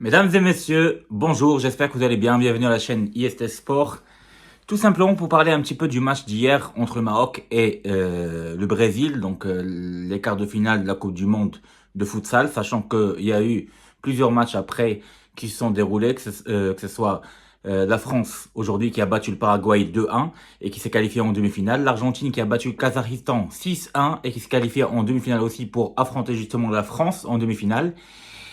Mesdames et messieurs, bonjour, j'espère que vous allez bien. Bienvenue à la chaîne IST Sport. Tout simplement pour parler un petit peu du match d'hier entre le Maroc et le Brésil, donc les quarts de finale de la Coupe du Monde de futsal, sachant qu'il y a eu plusieurs matchs après qui se sont déroulés, que ce soit la France aujourd'hui qui a battu le Paraguay 2-1 et qui s'est qualifié en demi-finale, l'Argentine qui a battu le Kazakhstan 6-1 et qui s'est qualifié en demi-finale aussi pour affronter justement la France en demi-finale.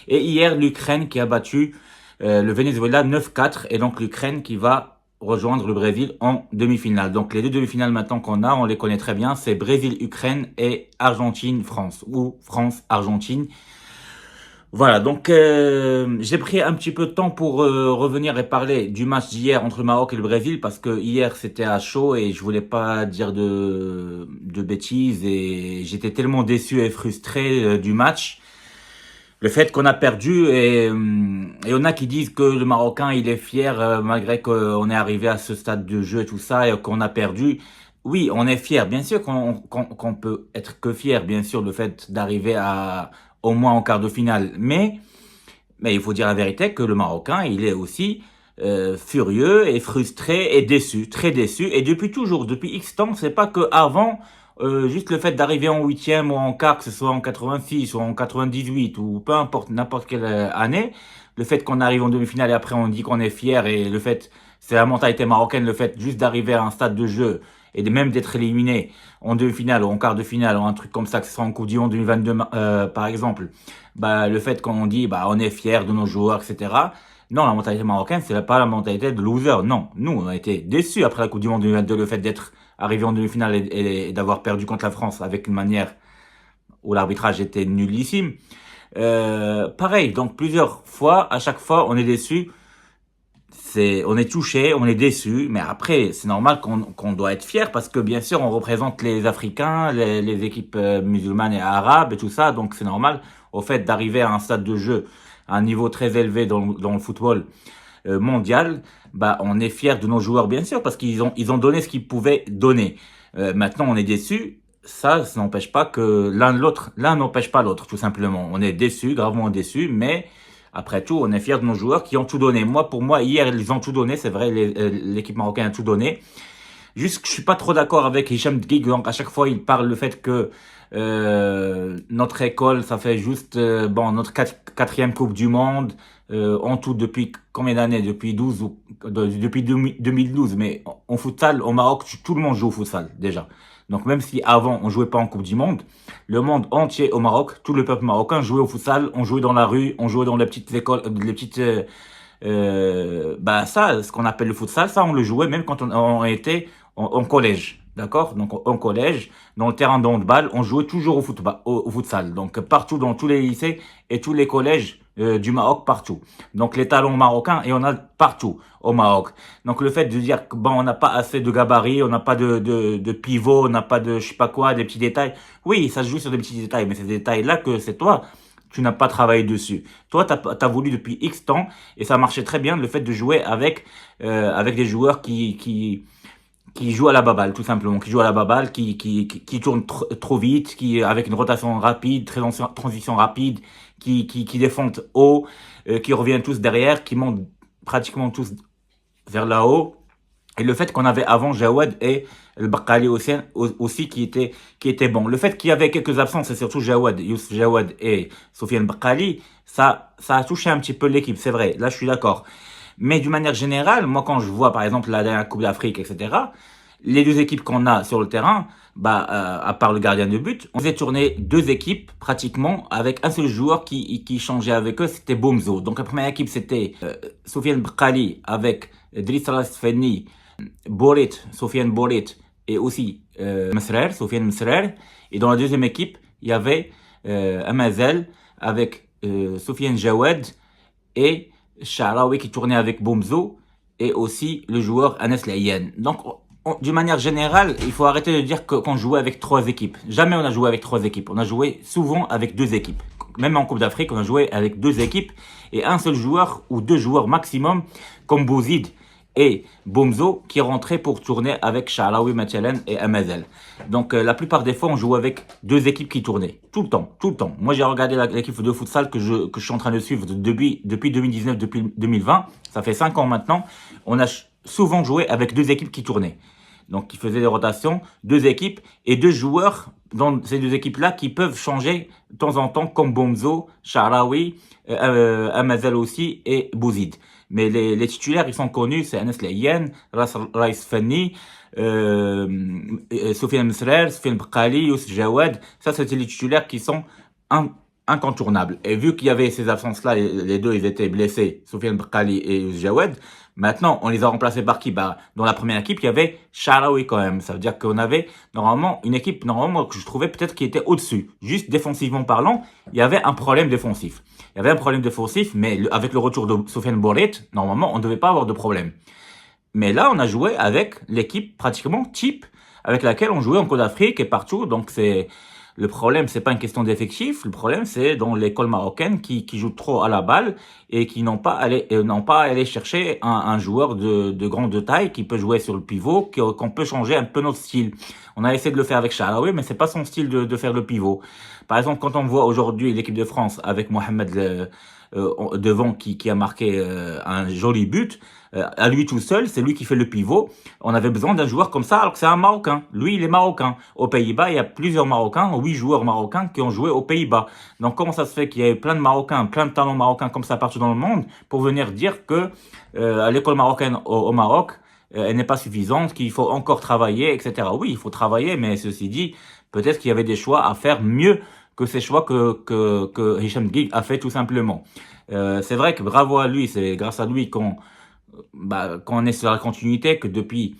Et hier, l'Ukraine qui a battu le Venezuela 9-4. Et donc l'Ukraine qui va rejoindre le Brésil en demi-finale. Donc les deux demi-finales maintenant qu'on a, on les connaît très bien. C'est Brésil-Ukraine et Argentine-France. Ou France-Argentine. Voilà, donc j'ai pris un petit peu de temps pour revenir et parler du match d'hier entre le Maroc et le Brésil. Parce que hier c'était à chaud et je voulais pas dire de bêtises. Et j'étais tellement déçu et frustré du match. Le fait qu'on a perdu et il y en a qui disent que le Marocain il est fier malgré qu'on est arrivé à ce stade de jeu et tout ça et qu'on a perdu. Oui, on est fier. Bien sûr qu'on peut être que fier, bien sûr, le fait d'arriver à au moins en quart de finale. Mais il faut dire la vérité que le Marocain il est aussi furieux et frustré et déçu, très déçu. Et depuis toujours, depuis X temps, c'est pas que avant. Juste le fait d'arriver en huitième ou en quart, que ce soit en 86 ou en 98 ou peu importe, n'importe quelle année, le fait qu'on arrive en demi-finale et après on dit qu'on est fier et le fait, c'est la mentalité marocaine, le fait juste d'arriver à un stade de jeu et même d'être éliminé en demi-finale ou en quart de finale ou un truc comme ça, que ce soit en Coupe du Monde 2022 par exemple, bah le fait qu'on dit bah on est fier de nos joueurs, etc. Non, la mentalité marocaine, c'est pas la mentalité de loser. Non, nous, on a été déçus après la Coupe du Monde 2022, le fait d'être arrivé en demi-finale et d'avoir perdu contre la France avec une manière où l'arbitrage était nullissime. Pareil, donc plusieurs fois, à chaque fois, on est déçu. On est touché, on est déçu, mais après, c'est normal qu'on doit être fier parce que bien sûr, on représente les Africains, les équipes musulmanes et arabes et tout ça, donc c'est normal au fait d'arriver à un stade de jeu à un niveau très élevé dans le football mondial, bah on est fier de nos joueurs bien sûr parce qu'ils ont donné ce qu'ils pouvaient donner. Maintenant, on est déçu. Ça n'empêche pas que l'un n'empêche pas l'autre, tout simplement. On est déçu, gravement déçu, mais après tout, on est fiers de nos joueurs qui ont tout donné. Pour moi, hier, ils ont tout donné. C'est vrai, l'équipe marocaine a tout donné. Juste que je suis pas trop d'accord avec Hicham Dgig. Donc, à chaque fois, il parle le fait que notre école, ça fait juste notre quatrième Coupe du Monde. En tout, depuis combien d'années? Depuis 12 ou depuis 2012. Mais en futsal, au Maroc, tout le monde joue au futsal, déjà. Donc même si avant on jouait pas en Coupe du Monde, le monde entier au Maroc, tout le peuple marocain jouait au futsal, on jouait dans la rue, on jouait dans les petites écoles, les petites ça, ce qu'on appelle le futsal, ça on le jouait même quand on était en collège, d'accord? Donc en collège, dans le terrain de handball, on jouait toujours au futsal. Donc partout dans tous les lycées et tous les collèges du Maroc, partout. Donc les talents marocains, et on a partout au Maroc. Donc le fait de dire que on n'a pas assez de gabarit, on n'a pas de pivot, on n'a pas de je sais pas quoi, des petits détails. Oui, ça se joue sur des petits détails, mais ces détails-là que c'est toi, tu n'as pas travaillé dessus. Toi, t'as voulu depuis X temps et ça marchait très bien le fait de jouer avec des joueurs qui jouent à la baballe, tout simplement, qui jouent à la baballe, qui tournent trop vite, qui avec une rotation rapide, transition rapide, qui défendent haut, qui reviennent tous derrière, qui montent pratiquement tous vers là-haut. Et le fait qu'on avait avant Jawad et le Bakkali aussi qui était bon. Le fait qu'il y avait quelques absences, et surtout Youssef Jawad et Sofiane Bakkali, ça a touché un petit peu l'équipe, c'est vrai. Là, je suis d'accord. Mais d'une manière générale, moi, quand je vois, par exemple, la dernière Coupe d'Afrique, etc., les deux équipes qu'on a sur le terrain, à part le gardien de but, on faisait tourner deux équipes, pratiquement, avec un seul joueur qui changeait avec eux, c'était Bomzo. Donc, la première équipe, c'était Sofiane Bakkali avec Driss Rasfeni, Sofiane Borit et aussi Sofiane Mesrer. Et dans la deuxième équipe, il y avait Amazel avec Sofiane Jawad et Sha'raoui qui tournait avec Bomzo et aussi le joueur Anas Laïen. Donc, d'une manière générale, il faut arrêter de dire qu'on jouait avec trois équipes. Jamais on a joué avec trois équipes. On a joué souvent avec deux équipes. Même en Coupe d'Afrique, on a joué avec deux équipes et un seul joueur ou deux joueurs maximum, comme Bouzid et Bomzo qui rentraient pour tourner avec Sha'raoui, Machelen et Amazel. Donc la plupart des fois, on jouait avec deux équipes qui tournaient. Tout le temps, tout le temps. Moi, j'ai regardé l'équipe de futsal que je suis en train de suivre depuis 2019, depuis 2020. Ça fait 5 ans maintenant. On a souvent joué avec deux équipes qui tournaient. Donc, qui faisaient des rotations, deux équipes et deux joueurs dans ces deux équipes-là qui peuvent changer de temps en temps, comme Bomzo, Sha'raoui, Amazel aussi et Bouzid. Mais les titulaires, ils sont connus, c'est Anas Laïen, Raïs Fanni, Soufiane Msrer, Soufiane Bqali, Youssef Jawad. Ça, c'était les titulaires qui sont incontournables. Et vu qu'il y avait ces absences-là, les deux, ils étaient blessés, Soufiane Bqali et Youssef Jawad. Maintenant, on les a remplacés par qui? Bah, dans la première équipe, il y avait Sha'raoui quand même. Ça veut dire qu'on avait normalement une équipe que je trouvais peut-être qui était au-dessus. Juste défensivement parlant, il y avait un problème défensif. Il y avait un problème défensif, mais avec le retour de Sofiane Bourret, normalement, on ne devait pas avoir de problème. Mais là, on a joué avec l'équipe pratiquement type avec laquelle on jouait en Côte d'Afrique et partout. Donc, le problème, c'est pas une question d'effectif. Le problème, c'est dans l'école marocaine qui joue trop à la balle et qui n'ont pas allé chercher un joueur de grande taille qui peut jouer sur le pivot, qu'on peut changer un peu notre style. On a essayé de le faire avec Sha'raoui, mais c'est pas son style de faire le pivot. Par exemple, quand on voit aujourd'hui l'équipe de France avec Mohamed devant qui a marqué un joli but, à lui tout seul, c'est lui qui fait le pivot. On avait besoin d'un joueur comme ça, alors que c'est un Marocain. Lui, il est Marocain. Aux Pays-Bas, il y a plusieurs Marocains, 8 joueurs marocains qui ont joué aux Pays-Bas. Donc, comment ça se fait qu'il y ait plein de Marocains, plein de talents marocains comme ça partout dans le monde pour venir dire que à l'école marocaine au Maroc, elle n'est pas suffisante, qu'il faut encore travailler, etc. Oui, il faut travailler, mais ceci dit, peut-être qu'il y avait des choix à faire mieux que ces choix que Hicham Gueye a fait tout simplement. C'est vrai que bravo à lui, c'est grâce à lui qu'on est sur la continuité, que depuis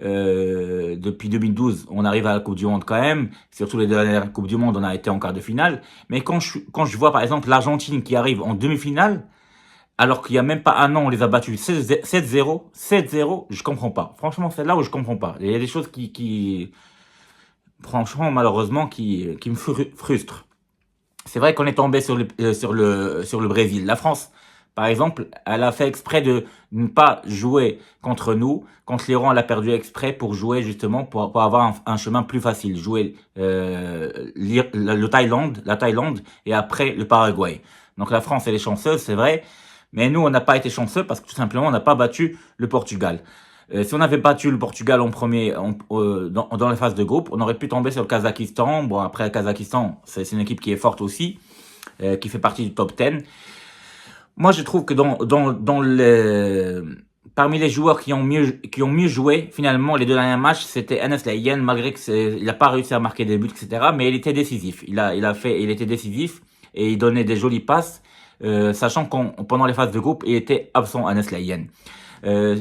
2012, on arrive à la Coupe du Monde quand même. Surtout les dernières Coupes du Monde, on a été en quart de finale. Mais quand je vois par exemple l'Argentine qui arrive en demi-finale, alors qu'il y a même pas un an, on les a battus 7-0, je comprends pas. Franchement, c'est là où je comprends pas. Il y a des choses franchement, malheureusement, qui me frustrent. C'est vrai qu'on est tombé sur le Brésil. La France, par exemple, elle a fait exprès de ne pas jouer contre nous. Contre l'Iran, elle a perdu exprès pour jouer justement, pour avoir un chemin plus facile. Jouer la Thaïlande et après le Paraguay. Donc la France, elle est chanceuse, c'est vrai. Mais nous, on n'a pas été chanceux parce que tout simplement, on n'a pas battu le Portugal. Si on avait battu le Portugal en premier dans la phase de groupe, on aurait pu tomber sur le Kazakhstan. Bon, après le Kazakhstan, c'est une équipe qui est forte aussi, qui fait partie du top 10. Moi, je trouve que parmi les joueurs qui ont mieux joué, finalement, les deux derniers matchs, c'était Anas Laïen, malgré qu'il n'a pas réussi à marquer des buts, etc. Mais il était décisif. Il était décisif et il donnait des jolies passes, sachant pendant les phases de groupe, il était absent, Anas Laïen.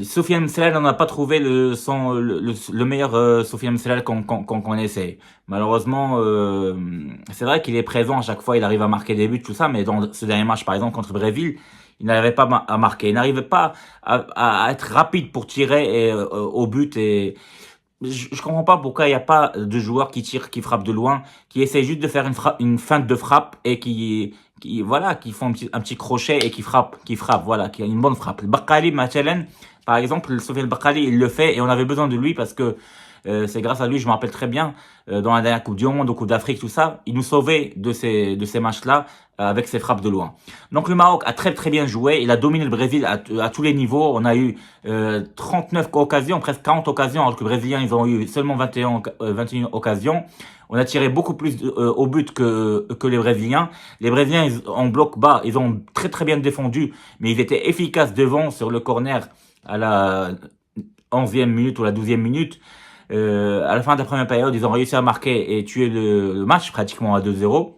Soufiane Msrer, on n'a pas trouvé le meilleur Soufiane Msrer qu'on connaissait. Malheureusement, c'est vrai qu'il est présent à chaque fois, il arrive à marquer des buts, tout ça, mais dans ce dernier match, par exemple, contre Brésil, il n'arrivait pas à marquer, il n'arrivait pas à être rapide pour tirer au but et je comprends pas pourquoi il n'y a pas de joueur qui tire, qui frappe de loin, qui essaie juste de faire une feinte de frappe et qui font un petit crochet et qui frappe, voilà, qui a une bonne frappe. Le Baqali, Machelen, par exemple, Sofiane Baqali, il le fait et on avait besoin de lui parce que c'est grâce à lui, je me rappelle très bien, dans la dernière Coupe du Monde, au Coupe d'Afrique, tout ça, il nous sauvait de ces matchs-là avec ses frappes de loin. Donc le Maroc a très très bien joué, il a dominé le Brésil à tous les niveaux. On a eu 39 occasions, presque 40 occasions, alors que les Brésiliens, ils ont eu seulement 21 occasions. On a tiré beaucoup plus au but que les Brésiliens. Les Brésiliens, en bloc bas, ils ont très très bien défendu, mais ils étaient efficaces devant sur le corner à la 11e minute ou la 12e minute. À la fin de la première période, ils ont réussi à marquer et tuer le match pratiquement à 2-0.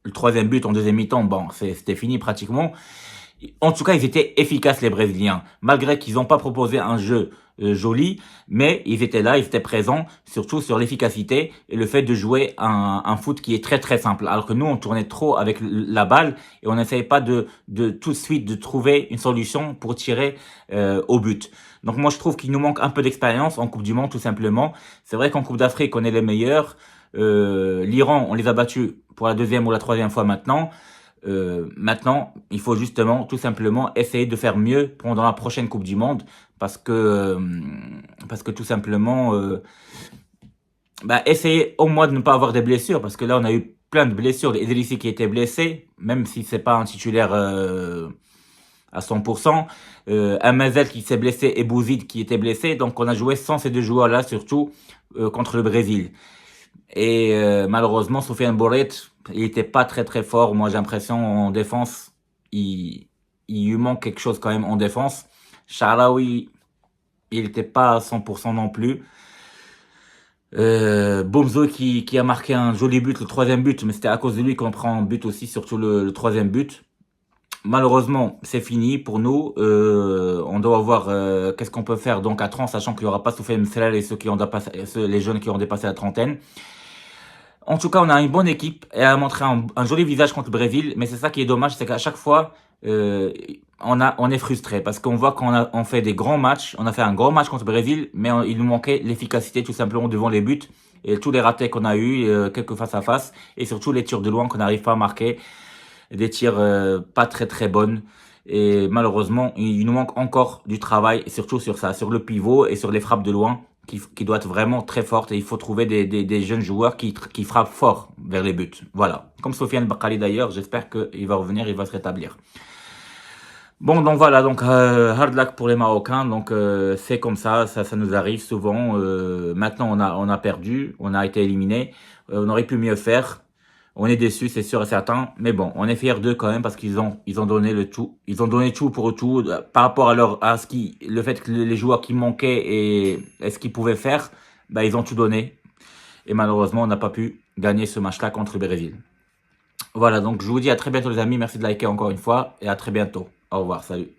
Le troisième but en deuxième mi-temps, bon, c'était fini pratiquement. En tout cas, ils étaient efficaces, les Brésiliens, malgré qu'ils n'ont pas proposé un jeu joli, mais ils étaient là, ils étaient présents, surtout sur l'efficacité et le fait de jouer un foot qui est très très simple. Alors que nous, on tournait trop avec la balle et on n'essayait pas de tout de suite de trouver une solution pour tirer au but. Donc moi, je trouve qu'il nous manque un peu d'expérience en Coupe du Monde, tout simplement. C'est vrai qu'en Coupe d'Afrique, on est les meilleurs. L'Iran, on les a battus pour la deuxième ou la troisième fois maintenant. Maintenant, il faut justement tout simplement essayer de faire mieux pendant la prochaine Coupe du Monde parce que tout simplement, essayer au moins de ne pas avoir des blessures parce que là, on a eu plein de blessures. Idrissi qui était blessé, même si c'est pas un titulaire à 100%. Un Mazel qui s'est blessé et Bouzid qui était blessé. Donc, on a joué sans ces deux joueurs-là, surtout contre le Brésil. Et malheureusement, Sofiane Bourret, il était pas très très fort. Moi, j'ai l'impression en défense, il lui manque quelque chose quand même en défense. Sharawi, il était pas à 100% non plus. Bomzo qui a marqué un joli but, le troisième but, mais c'était à cause de lui qu'on prend un but aussi, surtout le troisième but. Malheureusement, c'est fini pour nous. On doit voir qu'est-ce qu'on peut faire donc à 30, sachant qu'il n'y aura pas Soufiane Mselal et les jeunes qui ont dépassé la trentaine. En tout cas, on a une bonne équipe et elle a montré un joli visage contre le Brésil. Mais c'est ça qui est dommage, c'est qu'à chaque fois, on est frustré parce qu'on voit on fait des grands matchs. On a fait un grand match contre le Brésil, mais il nous manquait l'efficacité tout simplement devant les buts et tous les ratés qu'on a eu, quelques face à face et surtout les tirs de loin qu'on n'arrive pas à marquer, des tirs pas très très bonnes. Et malheureusement, il nous manque encore du travail, et surtout sur ça, sur le pivot et sur les frappes de loin qui doit être vraiment très forte. Et il faut trouver des jeunes joueurs qui frappent fort vers les buts. Voilà. Comme Sofiane Bakkali d'ailleurs, j'espère qu'il va revenir, il va se rétablir. Bon, donc voilà, donc hard luck pour les Marocains. Donc c'est comme ça nous arrive souvent. Maintenant, on a perdu, on a été éliminé. On aurait pu mieux faire. On est déçus, c'est sûr et certain. Mais bon, on est fiers d'eux quand même parce qu'ils ont donné le tout. Ils ont donné tout pour tout par rapport le fait que les joueurs qui manquaient et ce qu'ils pouvaient faire, ils ont tout donné. Et malheureusement, on n'a pas pu gagner ce match-là contre le Brésil. Voilà, donc je vous dis à très bientôt les amis. Merci de liker encore une fois et à très bientôt. Au revoir, salut.